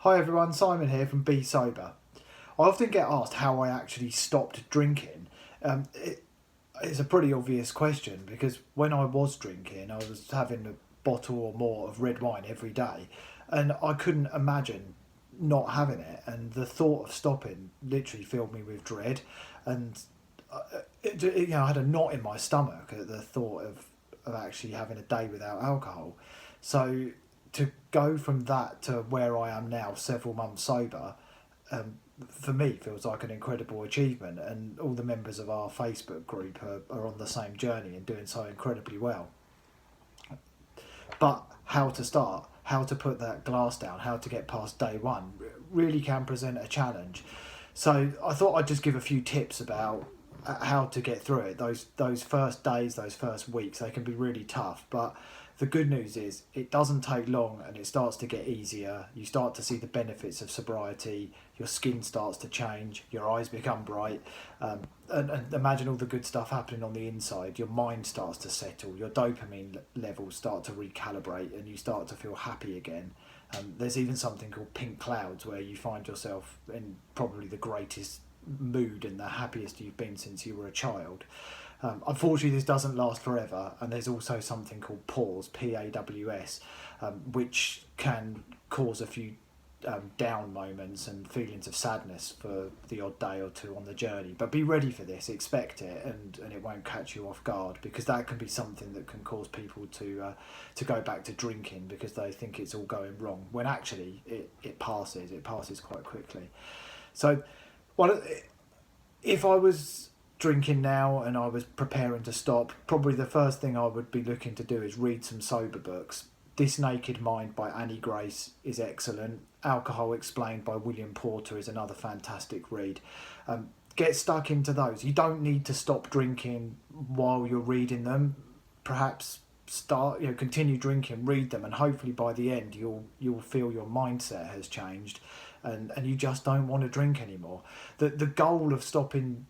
Hi everyone, Simon here from Be Sober. I often get asked how I actually stopped drinking. It's a pretty obvious question because when I was drinking, I was having a bottle or more of red wine every day, and I couldn't imagine not having it. And the thought of stopping literally filled me with dread, and I had a knot in my stomach at the thought of actually having a day without alcohol. So to go from that to where I am now, several months sober, um, for me feels like an incredible achievement, and all the members of our Facebook group are on the same journey and doing so incredibly well. But how to start, how to put that glass down, how to get past day one really can present a challenge. So I thought I'd just give a few tips about how to get through it. Those first days, those first weeks, they can be really tough. But the good news is it doesn't take long and it starts to get easier. You start to see the benefits of sobriety. Your skin starts to change. Your eyes become bright. And imagine all the good stuff happening on the inside. Your mind starts to settle. Your dopamine levels start to recalibrate and you start to feel happy again. There's even something called pink clouds where you find yourself in probably the greatest mood and the happiest you've been since you were a child. Unfortunately, this doesn't last forever, and there's also something called pause, PAWS, which can cause a few down moments and feelings of sadness for the odd day or two on the journey. But be ready for this, expect it, and it won't catch you off guard, because that can be something that can cause people to go back to drinking because they think it's all going wrong, when actually it passes quite quickly. So, well, if I was drinking now and I was preparing to stop, probably the first thing I would be looking to do is read some sober books. This Naked Mind by Annie Grace is excellent. Alcohol Explained by William Porter is another fantastic read. Get stuck into those. You don't need to stop drinking while you're reading them. Perhaps continue drinking, read them, and hopefully by the end you'll feel your mindset has changed, and you just don't want to drink anymore. The goal of stopping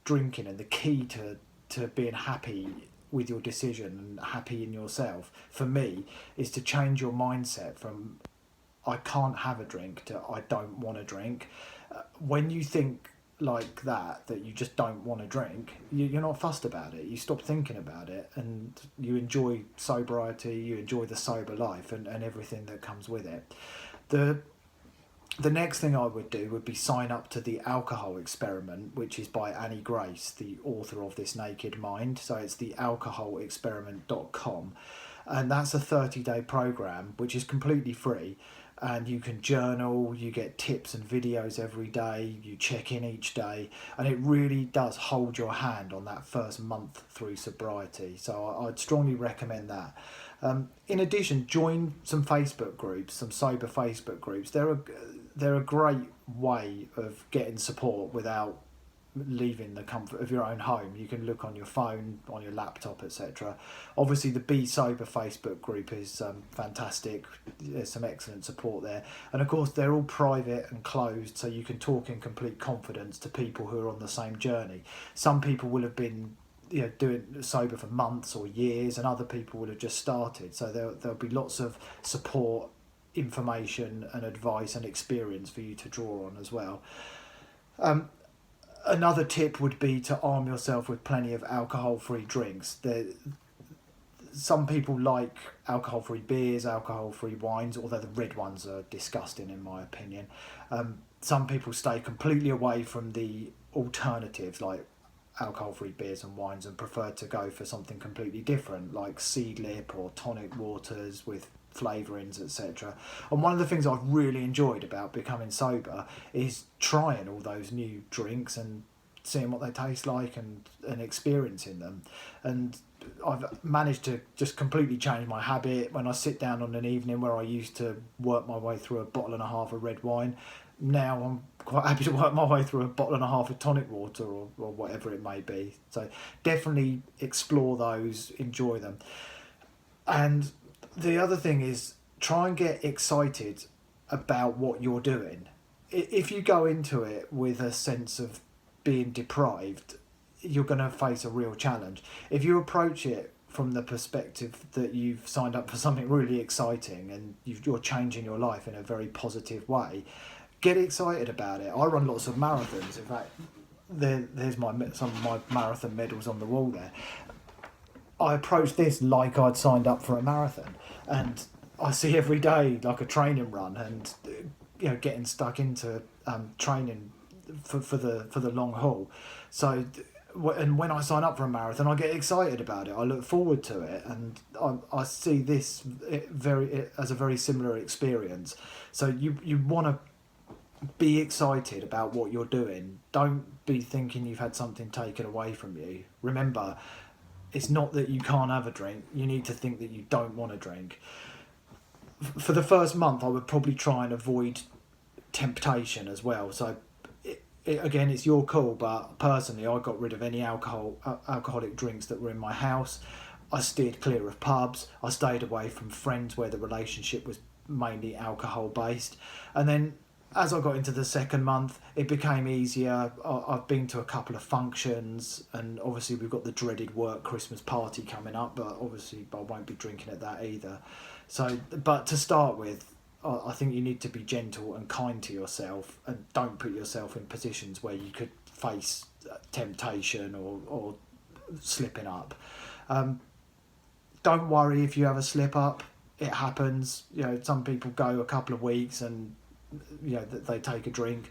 drinking and the key to being happy with your decision and happy in yourself, for me, is to change your mindset from I can't have a drink to I don't want to drink. When you think like that you just don't want to drink, you're not fussed about it. You stop thinking about it and you enjoy sobriety, you enjoy the sober life and everything that comes with it. The next thing I would do would be sign up to the Alcohol Experiment, which is by Annie Grace, the author of This Naked Mind. So it's the alcoholexperiment.com. And that's a 30-day program, which is completely free. And you can journal, you get tips and videos every day, you check in each day. And it really does hold your hand on that first month through sobriety. So I'd strongly recommend that. In addition, join some Facebook groups, some sober Facebook groups. They're a great way of getting support without leaving the comfort of your own home. You can look on your phone, on your laptop, etc. Obviously, the Be Sober Facebook group is fantastic. There's some excellent support there. And of course, they're all private and closed, so you can talk in complete confidence to people who are on the same journey. Some people will have been doing sober for months or years, and other people will have just started. So there'll be lots of support, information and advice and experience for you to draw on as well. Another tip would be to arm yourself with plenty of alcohol-free drinks. Some people like alcohol-free beers, alcohol-free wines, although the red ones are disgusting in my opinion. Some people stay completely away from the alternatives like alcohol-free beers and wines and prefer to go for something completely different like seed lip or tonic waters with flavourings, etc. And one of the things I've really enjoyed about becoming sober is trying all those new drinks and seeing what they taste like and experiencing them. And I've managed to just completely change my habit. When I sit down on an evening where I used to work my way through a bottle and a half of red wine, now I'm quite happy to work my way through a bottle and a half of tonic water or whatever it may be. So definitely explore those, enjoy them. And the other thing is try and get excited about what you're doing. If you go into it with a sense of being deprived, you're going to face a real challenge. If you approach it from the perspective that you've signed up for something really exciting and you're changing your life in a very positive way, get excited about it. I run lots of marathons. In fact, there's some of my marathon medals on the wall there. I approach this like I'd signed up for a marathon, and I see every day like a training run, and getting stuck into training for the long haul. So, and when I sign up for a marathon, I get excited about it. I look forward to it, and I see this as a very similar experience. So you want to be excited about what you're doing. Don't be thinking you've had something taken away from you. Remember, it's not that you can't have a drink. You need to think that you don't want to drink. For the first month, I would probably try and avoid temptation as well. So, again, it's your call, but personally, I got rid of any alcoholic drinks that were in my house. I steered clear of pubs. I stayed away from friends where the relationship was mainly alcohol based. And then as I got into the second month, it became easier. I've been to a couple of functions, and obviously we've got the dreaded work Christmas party coming up, but obviously I won't be drinking at that either. So, but to start with, I think you need to be gentle and kind to yourself, and don't put yourself in positions where you could face temptation or slipping up. Don't worry if you have a slip up. It happens. Some people go a couple of weeks and that they take a drink.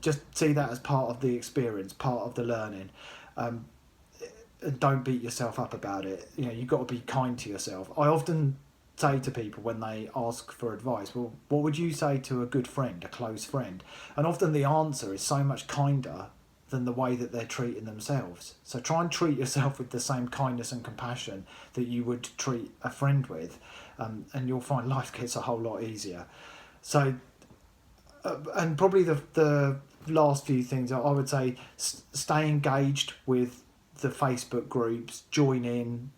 Just see that as part of the experience, part of the learning. And don't beat yourself up about it. You've got to be kind to yourself. I often say to people when they ask for advice, well, what would you say to a good friend, a close friend? And often the answer is so much kinder than the way that they're treating themselves. So try and treat yourself with the same kindness and compassion that you would treat a friend with, and you'll find life gets a whole lot easier. So and probably the last few things, I would say, stay engaged with the Facebook groups, join in.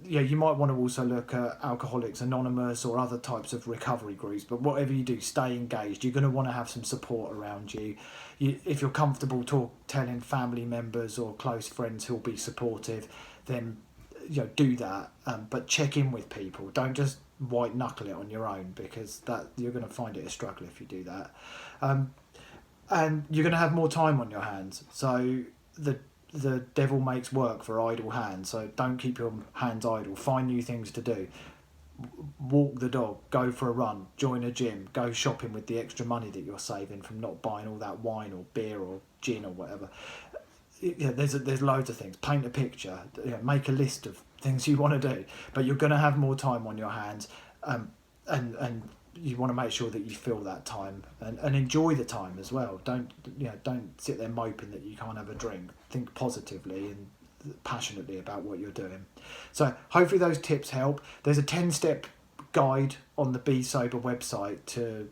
You might want to also look at Alcoholics Anonymous or other types of recovery groups, but whatever you do, stay engaged. You're going to want to have some support around you. If you're comfortable telling family members or close friends who'll be supportive, then do that. But check in with people. Don't just white knuckle it on your own, because that you're going to find it a struggle if you do that. And you're going to have more time on your hands. So the devil makes work for idle hands. So don't keep your hands idle. Find new things to do. Walk the dog, go for a run, join a gym, go shopping with the extra money that you're saving from not buying all that wine or beer or gin or whatever. There's loads of things. Paint a picture, make a list of things you want to do, but you're going to have more time on your hands, and you want to make sure that you fill that time and enjoy the time as well. Don't sit there moping that you can't have a drink. Think positively and passionately about what you're doing. So hopefully those tips help. There's a 10-step guide on the Be Sober website to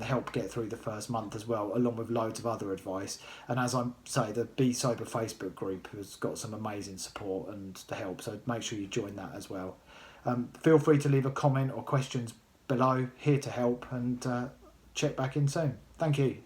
help get through the first month as well, along with loads of other advice. And as I say, the Be Sober Facebook group has got some amazing support and help, so make sure you join that as well. Feel free to leave a comment or questions below. Here to help, and check back in soon. Thank you.